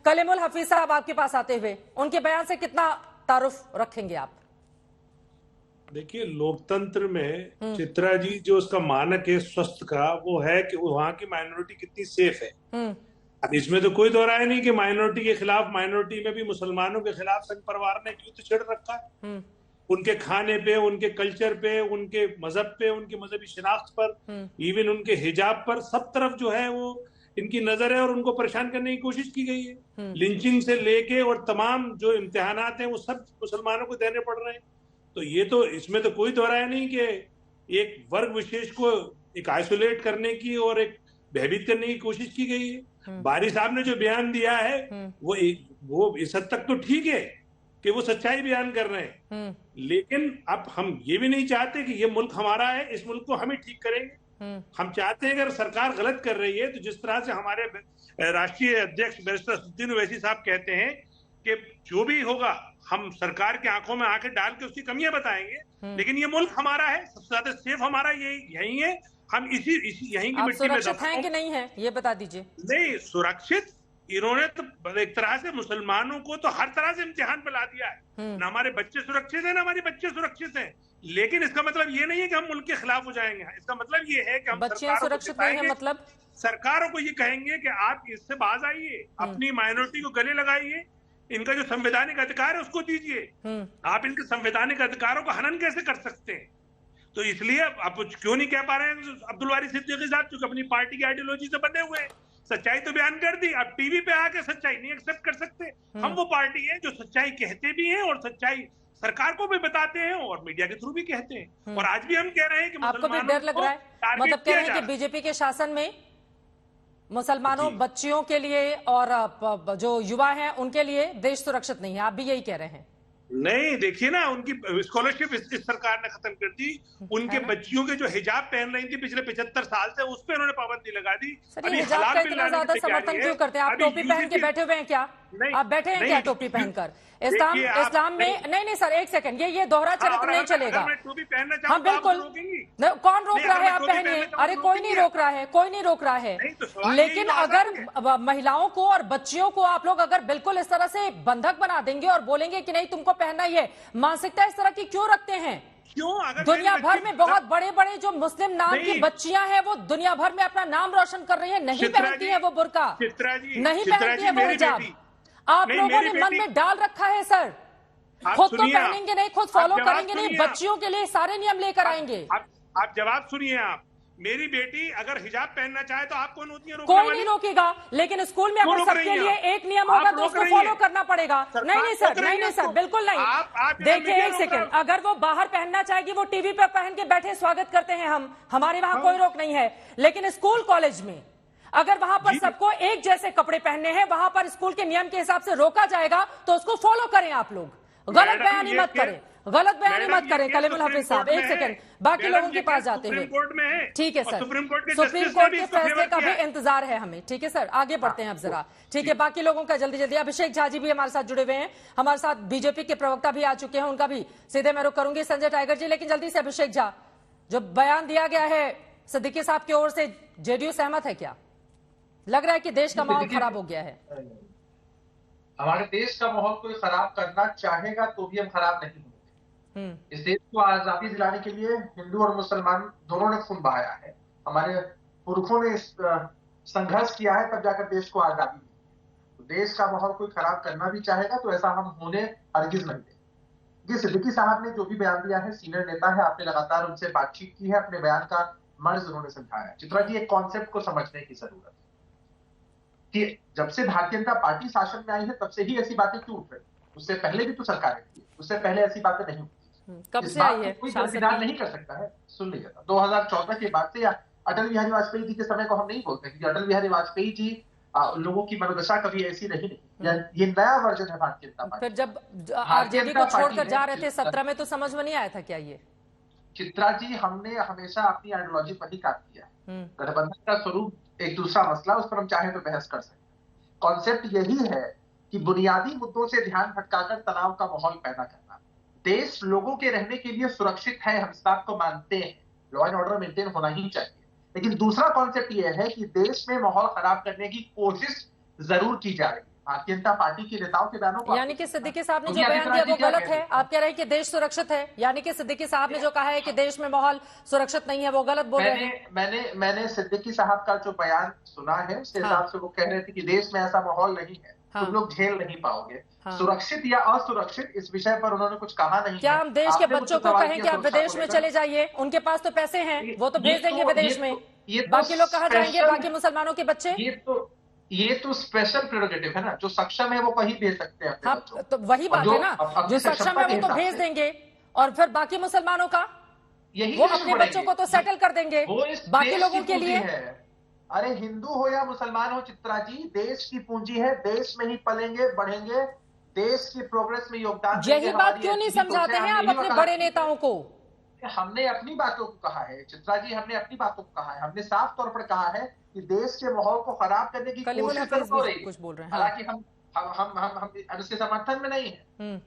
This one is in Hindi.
कलीमुल हफीज साहब आपके पास आते हुए उनके बयान से कितना तारुफ रखेंगे आप? देखिए, लोकतंत्र में चित्रा जी जो उसका मानक है स्वस्थ का, वो है कि वहां की माइनॉरिटी कितनी सेफ है। अब इसमें तो कोई दो राय नहीं कि माइनॉरिटी के खिलाफ, माइनॉरिटी में भी मुसलमानों के खिलाफ संघ परिवार ने युद्ध छेड़ रखा है। उनके खाने पे, उनके कल्चर पे, उनके मजहब पे, उनकी मजहबी शिनाख्त पर, इवन उनके हिजाब पर, सब तरफ जो है वो इनकी नजर है और उनको परेशान करने की कोशिश की गई है। लिंचिंग से लेके और तमाम जो इम्तिहानात हैं वो सब मुसलमानों को देने पड़ रहे हैं। तो ये तो, इसमें तो कोई दोहराया नहीं कि एक वर्ग विशेष को एक आइसोलेट करने की और एक भयभीत करने की कोशिश की गई है। बारी साहब ने जो बयान दिया है वो इस हद तक तो ठीक है कि वो सच्चाई बयान कर रहे हैं, लेकिन अब हम ये भी नहीं चाहते कि ये मुल्क हमारा है, इस मुल्क को हम ही ठीक करेंगे। हम चाहते हैं अगर सरकार गलत कर रही है तो जिस तरह से हमारे राष्ट्रीय अध्यक्ष बैरिस्टर असदुद्दीन ओवैसी साहब कहते हैं कि जो भी होगा हम सरकार की आंखों में आंखें डाल के उसकी कमियां बताएंगे, लेकिन ये मुल्क हमारा है, सबसे ज्यादा सेफ हमारा यही है। हम इसी यहीं की मिट्टी में सुरक्षित हैं कि नहीं है ये बता दीजिए। नहीं सुरक्षित, इन्होंने तो एक तरह से मुसलमानों को तो हर तरह से इम्तिहान पे ला दिया है। ना हमारे बच्चे सुरक्षित हैं, ना हमारे बच्चे सुरक्षित हैं। लेकिन इसका मतलब ये नहीं है कि हम मुल्क के खिलाफ हो जाएंगे। इसका मतलब ये है कि हम बच्चे सुरक्षित नहीं है, मतलब सरकारों को ये कहेंगे कि आप इससे बाज आइए, अपनी माइनॉरिटी को गले लगाइए, इनका जो संवैधानिक अधिकार है उसको दीजिए। आप इनके संवैधानिक अधिकारों का हनन कैसे कर सकते हैं? तो इसलिए आप क्यों नहीं कह पा रहे हैं अब्दुल वारिस सिद्दीकी साहब, क्योंकि अपनी पार्टी की आइडियोलॉजी से बंधे हुए हैं। सच्चाई तो बयान कर दी, अब टीवी पे आके सच्चाई नहीं एक्सेप्ट कर सकते। हम वो पार्टी है जो सच्चाई कहते भी हैं और सच्चाई सरकार को भी बताते हैं और मीडिया के थ्रू भी कहते हैं। और आज भी हम कह रहे हैं कि आपको भी डर लग रहा है, मतलब कह रहे हैं कि बीजेपी के शासन में मुसलमानों, बच्चियों के लिए और जो युवा हैं उनके लिए देश सुरक्षित नहीं है, आप भी यही कह रहे हैं? नहीं, देखिए ना, उनकी स्कॉलरशिप इस सरकार ने खत्म कर दी। उनके बच्चियों के जो हिजाब पहन रही थी पिछले 75 साल से, उस पर उन्होंने पाबंदी लगा दी। हिजाब का इतना ज्यादा समर्थन क्यों करते हैं आप? टोपी पहन के बैठे हुए हैं क्या? आप बैठे हैं क्या टोपी पहनकर? इस्लाम में नहीं सर, एक सेकंड, ये दोहरा चरित्र नहीं चलेगा। हाँ बिल्कुल, कौन रोक रहा है? आप पहनिए, अरे कोई नहीं रोक रहा है, कोई नहीं रोक रहा है। लेकिन अगर महिलाओं को और बच्चियों को आप लोग अगर बिल्कुल इस तरह से बंधक बना देंगे और बोलेंगे कि नहीं तुमको पहनना ही है, मानसिकता इस तरह की क्यों रखते हैं? क्यों? दुनिया भर में बहुत बड़े बड़े जो मुस्लिम नाम की बच्चियां हैं वो दुनिया भर में अपना नाम रोशन कर रही है, नहीं पहनती है वो बुर्का, नहीं पहनती है वो हिजाब। आप लोगों ने मन में डाल रखा है सर, खुद तो पहनेंगे नहीं, खुद फॉलो करेंगे नहीं, बच्चियों के लिए सारे नियम लेकर आएंगे। आप जवाब सुनिए। आप, मेरी बेटी अगर हिजाब पहनना चाहे तो आप कौन होती है? कोई नहीं रोकेगा, लेकिन स्कूल में अगर सबके लिए एक नियम होगा तो उसको फॉलो करना पड़ेगा। नहीं सर, नहीं सर, बिल्कुल नहीं। देखिए एक सेकंड, अगर वो बाहर पहनना चाहेगी वो टीवी पे पहन के बैठे, स्वागत करते हैं हम, हमारे वहां कोई रोक नहीं है। लेकिन स्कूल कॉलेज में अगर वहां पर सबको एक जैसे कपड़े पहनने हैं, वहां पर स्कूल के नियम के हिसाब से रोका जाएगा तो उसको फॉलो करें आप लोग। गलत बयानी मत करें, गलत बयानी मत करें कलीमुल हफीज साहब। एक सेकंड, बाकी लोगों के पास जाते हुए, ठीक है सर, सुप्रीम कोर्ट के फैसले का भी इंतजार है हमें। ठीक है सर, आगे बढ़ते हैं अब जरा। ठीक है, बाकी लोगों का जल्दी जल्दी। अभिषेक झा जी भी हमारे साथ जुड़े हुए हैं, हमारे साथ बीजेपी के प्रवक्ता भी आ चुके हैं, उनका भी सीधे मैं रुख करूंगी संजय टाइगर जी। लेकिन जल्दी से अभिषेक झा, जो बयान दिया गया है सिद्दीकी साहब की ओर से, जेडीयू सहमत है क्या? लग रहा है कि देश का माहौल खराब हो गया है। हमारे देश का माहौल कोई खराब करना चाहेगा तो भी हम खराब नहीं होंगे। इस देश को आजादी दिलाने के लिए हिंदू और मुसलमान दोनों ने खून बहाया है। हमारे पुरखों ने संघर्ष किया है, तब जाकर देश को आजादी मिली। तो देश का माहौल कोई खराब करना भी चाहेगा तो ऐसा हम होने हरगिज नहीं देंगे। ये सिद्दीकी साहब ने जो भी बयान दिया है, सीनियर नेता है, आपने लगातार उनसे बातचीत की है, अपने बयान का मर्ज उन्होंने समझाया। चित्रा जी, एक कॉन्सेप्ट को समझने की जरूरत है कि जब से भारतीय जनता पार्टी शासन में आई है तब से ही ऐसी बातें क्यों उठ रही? उससे पहले भी तो सरकारें थी, उससे पहले ऐसी बातें नहीं होती। कब से आई है? कोई दरकिनार नहीं कर सकता है। सुन लीजिएगा, 2014 के बाद से या अटल बिहारी वाजपेयी जी के समय को हम नहीं बोलते, क्योंकि अटल बिहारी वाजपेयी जी लोगों की मनोदशा कभी ऐसी रही नहीं। ये नया वर्जन है भारतीय जनता पार्टी। फिर जब आरजेडी को छोड़कर जा रहे थे 17 में, तो समझ में नहीं आया था क्या ये? चित्रा जी, हमने हमेशा अपनी आइडियोलॉजी पर ही काम किया। गठबंधन का स्वरूप एक दूसरा मसला, उस पर हम चाहे तो बहस कर सकते। कॉन्सेप्ट यही है कि बुनियादी मुद्दों से ध्यान भटकाकर तनाव का माहौल पैदा करना। देश लोगों के रहने के लिए सुरक्षित है, हम इस बात को मानते हैं, लॉ एंड ऑर्डर मेंटेन होना ही चाहिए। लेकिन दूसरा कॉन्सेप्ट यह है कि देश में माहौल खराब करने की कोशिश जरूर की जा रही है। भारतीय जनता पार्टी के नेताओं के बयानों को, यानी कि सिद्दीकी साहब ने जो बयान दिया वो गलत है। आप कह रहे हैं कि देश सुरक्षित है, यानी कि सिद्दीकी साहब ने जो कहा है कि देश में माहौल सुरक्षित नहीं है वो गलत बोल रहे हैं। मैंने सिद्दीकी साहब का जो बयान सुना है उसके हिसाब से वो कह रहे थे कि देश में ऐसा माहौल नहीं है, तुम लोग झेल नहीं पाओगे। सुरक्षित या असुरक्षित इस विषय पर उन्होंने कुछ कहा नहीं। क्या हम देश के बच्चों को कहें कि आप विदेश में चले जाइए, उनके पास तो पैसे हैं, वो तो भेज देंगे विदेश में, बाकी लोग कहाँ जाएंगे, बाकी मुसलमानों के बच्चे? ये तो स्पेशल प्रेरोगेटिव है ना, जो सक्षम है वो कहीं भेज सकते हैं अपने बच्चों। तो वही बात है ना, जो सक्षम है वो तो भेज देंगे, और फिर बाकी मुसलमानों का वो अपने बच्चों को तो सेटल कर देंगे बाकी लोगों के लिए। अरे हिंदू हो या मुसलमान हो चित्रा जी, देश की पूंजी है, देश में ही पलेंगे बढ़ेंगे, देश की प्रोग्रेस में योगदान। यही बात क्यों नहीं समझाते हैं आप अपने बड़े नेताओं को? हमने अपनी बातों को कहा है चित्रा जी, हमने अपनी बातों को कहा है, हमने साफ तौर पर कहा है कि देश के माहौल को खराब करने की कोशिश हो रही है। कुछ बोल रहे हैं, हालांकि हम उसके समर्थन में नहीं है।